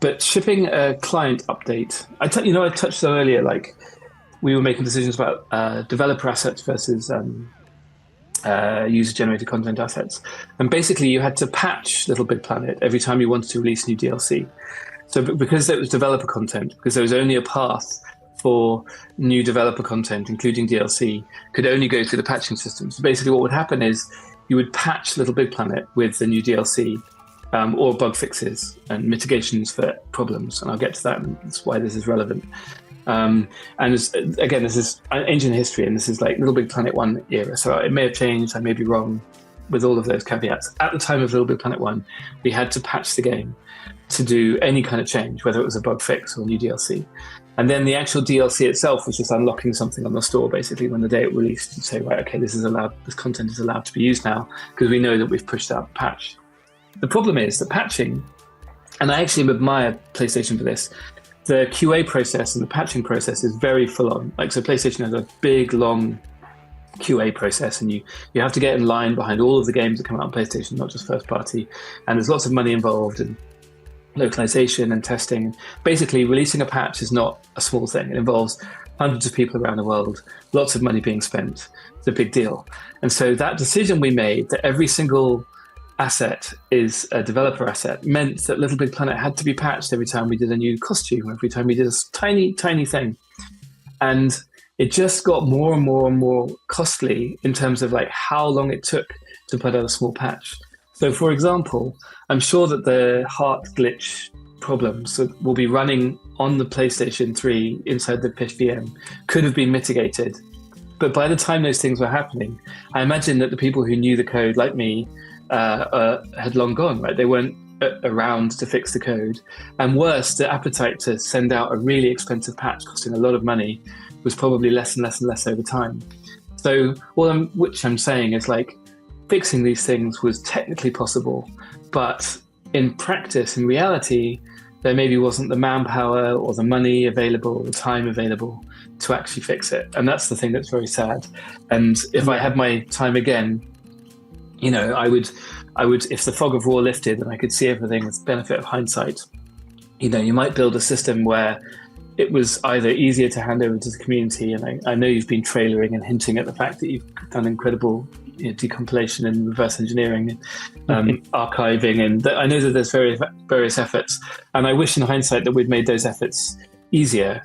But shipping a client update, I touched on earlier, like we were making decisions about developer assets versus user-generated content assets. And basically, you had to patch Little Big Planet every time you wanted to release new DLC. So because it was developer content, because there was only a path for new developer content, including DLC, could only go through the patching system. So basically what would happen is you would patch Little Big Planet with the new DLC or bug fixes and mitigations for problems. And I'll get to that, and that's why this is relevant. And again, this is ancient history, and this is like Little Big Planet 1 era. So it may have changed, I may be wrong with all of those caveats. At the time of Little Big Planet 1, we had to patch the game to do any kind of change, whether it was a bug fix or a new DLC. And then the actual DLC itself was just unlocking something on the store, basically, when the day it released, to say, right, okay, this content is allowed to be used now, because we know that we've pushed out the patch. The problem is that patching, and I actually admire PlayStation for this, the QA process and the patching process is very full on. Like, so PlayStation has a big, long QA process, and you have to get in line behind all of the games that come out on PlayStation, not just first party. And there's lots of money involved in localization and testing. Basically, releasing a patch is not a small thing. It involves hundreds of people around the world, lots of money being spent. It's a big deal. And so that decision we made that every single asset is a developer asset meant that Little Big Planet had to be patched every time we did a new costume, every time we did a tiny, tiny thing. And it just got more and more and more costly in terms of like how long it took to put out a small patch. So for example, I'm sure that the heart glitch problems that will be running on the PlayStation 3 inside the PISH VM could have been mitigated. But by the time those things were happening, I imagine that the people who knew the code, like me, had long gone, right? They weren't around to fix the code. And worse, the appetite to send out a really expensive patch costing a lot of money was probably less and less and less over time. So which I'm saying is like, fixing these things was technically possible, but in practice, in reality, there maybe wasn't the manpower or the money available or the time available to actually fix it. And that's the thing that's very sad. And if I had my time again, I would, if the fog of war lifted and I could see everything with the benefit of hindsight, you might build a system where it was either easier to hand over to the community. And I know you've been trailering and hinting at the fact that you've done incredible decompilation and reverse engineering, archiving, and I know that there's various efforts. And I wish in hindsight that we'd made those efforts easier.